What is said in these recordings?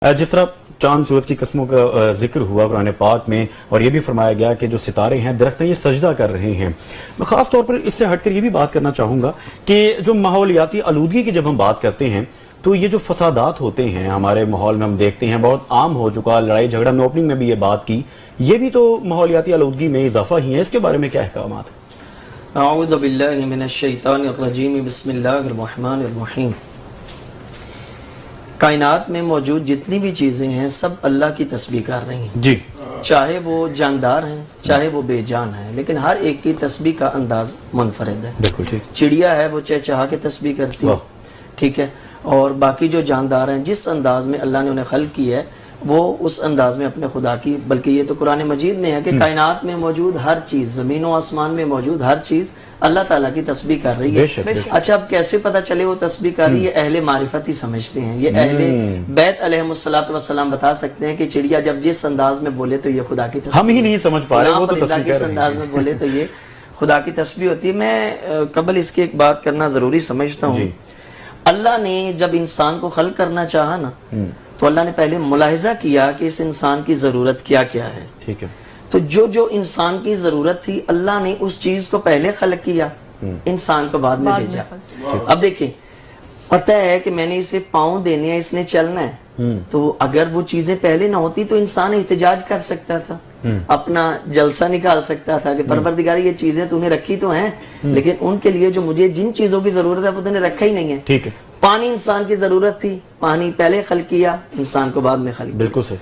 जिस तरह चांद सूरज की कस्मों का जिक्र हुआ कुरान पाक में, और ये भी फरमाया गया कि जो सितारे हैं दरख्त हैं ये सजदा कर रहे हैं। मैं ख़ास तौर पर इससे हटकर ये भी बात करना चाहूँगा कि जो माहौलियाती आलूदगी की जब हम बात करते हैं तो ये जो फसादात होते हैं हमारे माहौल में हम देखते हैं बहुत आम हो चुका, लड़ाई झगड़ा, हमने ओपनिंग में भी ये बात की, ये भी तो माहौलियाती आलूदगी में इजाफा ही है। इसके बारे में क्या अहकामात है? अऊज़ु बिल्लाहि मिनश शैतानिर रजीम, बिस्मिल्लाहिर रहमानिर रहीम। कायनात में मौजूद जितनी भी चीज़ें हैं सब अल्लाह की तस्बीह कर रही हैं जी, चाहे वो जानदार हैं चाहे वो बेजान हैं, लेकिन हर एक की तस्बीह का अंदाज मुनफरिद है। बिल्कुल ठीक। चिड़िया है वो चहचहा के तस्बीह करती है, ठीक है, और बाकी जो जानदार हैं जिस अंदाज में अल्लाह ने उन्हें खल्क किया है वो उस अंदाज में अपने खुदा की, बल्कि ये तो कुरान मजीद में है कि कायनात में मौजूद हर चीज़, ज़मीन और आसमान में मौजूद हर चीज़ अल्लाह ताला की तस्बीह कर रही है। बेशक, बेशक। अच्छा, अब कैसे पता चले वो तस्बीह कर रही है? अहले मारिफत ही समझते हैं, ये अहले बैत अलैहिमुस्सलातु वस्सलाम बता सकते हैं कि चिड़िया जब जिस अंदाज में बोले तो ये खुदा की तस्बीह, हम ही नहीं समझ पा रहे, वो तो तस्बीह कर जिस रहे अंदाज में बोले तो ये खुदा की तस्बीह होती है। मैं कबल इसकी एक बात करना जरूरी समझता हूँ। अल्लाह ने जब इंसान को खल्क करना चाहा ना तो अल्लाह ने पहले मुलाहिजा किया कि इस इंसान की जरूरत क्या क्या है, ठीक है। तो जो जो इंसान की जरूरत थी अल्लाह ने उस चीज को पहले खल्क किया, इंसान को बाद में भेजा। अब देखिए, पता है कि मैंने इसे पाँव देने हैं, इसने चलना है, तो अगर वो चीजें पहले ना होती तो इंसान एहतजाज कर सकता था, अपना जलसा निकाल सकता था कि परवरदिगार ये चीजें तूने रखी तो हैं, लेकिन उनके लिए जो मुझे जिन चीजों की जरूरत है वो तूने रखा ही नहीं है, ठीक है। पानी इंसान की जरूरत थी, पानी पहले खल्क किया, इंसान को बाद में खल्क किया। बिल्कुल सही।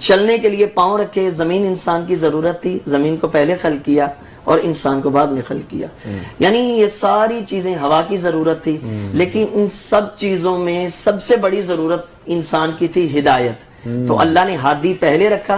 चलने के लिए पाँव रखे, जमीन इंसान की जरूरत थी, जमीन को पहले खल्क किया और इंसान को बाद में खल्क किया। यानी ये सारी चीजें, हवा की जरूरत थी, लेकिन इन सब चीजों में सबसे बड़ी जरूरत इंसान की थी हिदायत। तो अल्लाह ने हादी पहले रखा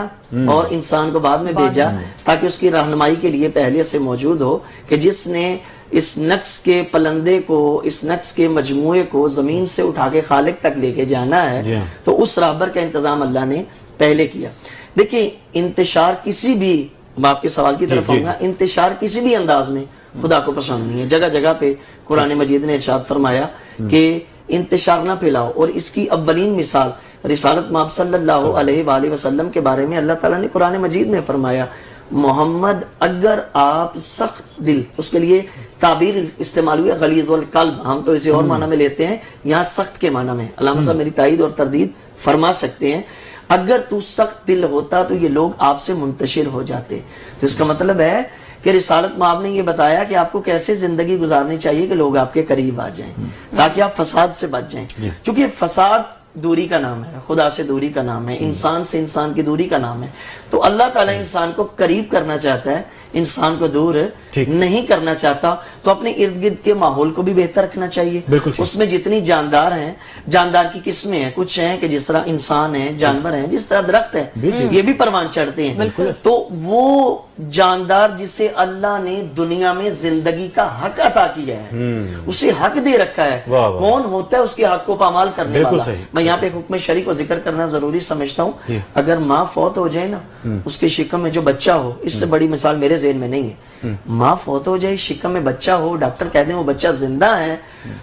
और इंसान को बाद में भेजा ताकि उसकी रहनुमाई के लिए पहले से मौजूद हो कि जिसने इस नक्स के पलंदे को, इस नक्स के मजमुए को जमीन से उठा के खालिक तक लेके जाना है तो उस राहबर का इंतजाम अल्लाह ने पहले किया। देखिए, इंतशार किसी भी, मैं आपके सवाल की तरफ आऊंगा, इंतशार किसी भी अंदाज में खुदा को पसंद नहीं है। जगह जगह पे कुरान मजीद ने इरशाद फरमाया कि इंतशार ना फैलाओ, और इसकी अव्वलीन मिसाल रिसालत माब सल्लल्लाहु अलैहि वसल्लम के बारे में अल्लाह ताला ने कुरान मजीद में फरमाया, मोहम्मद अगर आप सख्त दिल, उसके लिए ताबीर इस्तेमाल हुई गलीज़ वल कल्ब, हम तो इसे और माना में लेते हैं, यहाँ सख्त के माना में। अल्लाह साहब मेरी ताईद और तरदीद फरमा सकते हैं, अगर तू सख्त दिल होता तो ये लोग आपसे मुंतशिर हो जाते। तो इसका मतलब है कि रिसालत माब ने ये बताया कि आपको कैसे जिंदगी गुजारनी चाहिए कि लोग आपके करीब आ जाएं, ताकि आप फसाद से बच जाएं। क्योंकि फसाद दूरी का नाम है, खुदा से दूरी का नाम है, इंसान से इंसान की दूरी का नाम है। तो अल्लाह ताला इंसान को करीब करना चाहता है, इंसान को दूर नहीं करना चाहता। तो अपने इर्द गिर्द के माहौल को भी बेहतर रखना चाहिए। उसमें जितनी जानदार हैं, जानदार की किस्में हैं, कुछ हैं कि जिस तरह इंसान है, जानवर हैं, जिस तरह दरख्त है, ये भी परवान चढ़ते हैं। तो वो जानदार जिसे अल्लाह ने दुनिया में जिंदगी का हक अता किया है, उसे हक दे रखा है। कौन होता है उसके हक को पामाल करने वाला? मैं यहाँ पे हुक्म शरीक को जिक्र करना जरूरी समझता हूँ। अगर माँ फौत हो जाए ना, उसके शिकम में जो बच्चा हो, इससे बड़ी मिसाल मेरे ज़हन में नहीं है। माँ फौत हो जाए, शिकम में बच्चा हो, डॉक्टर कहते हैं वो बच्चा जिंदा है,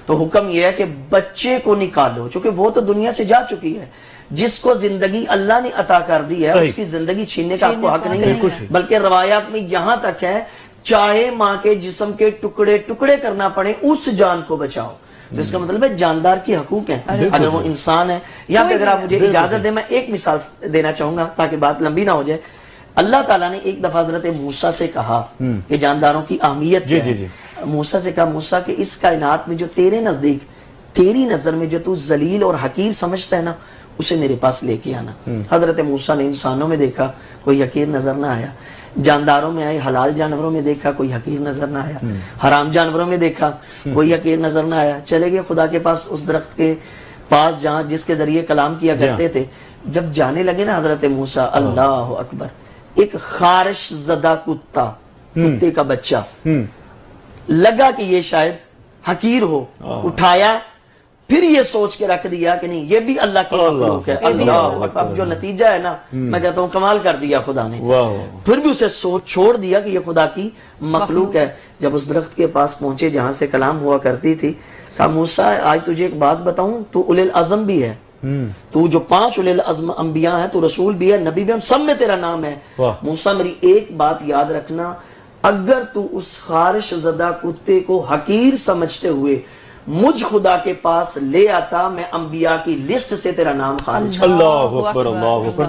तो हुक्म यह है कि बच्चे को निकालो, क्योंकि वो तो दुनिया से जा चुकी है। जिसको जिंदगी अल्लाह ने अता कर दी है उसकी जिंदगी छीनने का आपको हक नहीं है। बल्कि रवायात में यहां तक है, चाहे माँ के जिस्म के टुकड़े टुकड़े करना पड़े, उस जान को बचाओ। तो इसका मतलब है जानदार की हकूक है, अगर वो इंसान है। यहाँ पे अगर आप मुझे इजाजत दें, मैं एक मिसाल देना चाहूंगा ताकि बात लंबी ना हो जाए। अल्लाह ताला ने एक दफा हजरत मूसा से कहा कि जानदारों की अहमियत क्या है। मूसा से कहा, मूसा के इस कायनात में जो तेरे नजदीक, तेरी नजर में जो तू जलील और हकीर समझता है ना, उसे मेरे पास लेके आना। हजरत मूसा ने इंसानों में देखा, कोई हकीर नजर ना आया। जानदारों में आए, हलाल जानवरों में देखा, कोई हकीर नजर ना आया। हराम जानवरों में देखा, कोई हकीर नजर ना आया। चले गए खुदा के पास, उस दरख्त के पास जहाँ जिसके जरिए कलाम किया करते थे। जब जाने लगे ना हजरत मूसा, अल्लाह अकबर, एक खारिश ज़दा कुत्ता, कुत्ते का बच्चा लगा कि ये शायद हकीर हो, उठाया, फिर ये सोच के रख दिया कि नहीं ये भी अल्लाह की मखलूक है। अल्लाह, अब जो नतीजा है ना, मैं कहता हूँ कमाल कर दिया खुदा ने। फिर भी उसे सोच छोड़ दिया कि ये खुदा की मखलूक है। जब उस दरख्त के पास पहुंचे जहां से कलाम हुआ करती थी, कहा मूसा आज तुझे एक बात बताऊं, तू उलिल अज़म भी है, تو جو 5 اولل العزم انبیاء ہیں، تو رسول بھی ہے، نبی بھی ہے، ان سب میں تیرا نام ہے۔ واہ۔ موسیٰ میری ایک بات یاد رکھنا، اگر تو اس خارش زدہ کتے کو حقیر سمجھتے ہوئے مجھ خدا کے پاس لے آتا، میں انبیاء کی لسٹ سے تیرا نام خارج اللہ اکبر، اللہ اکبر۔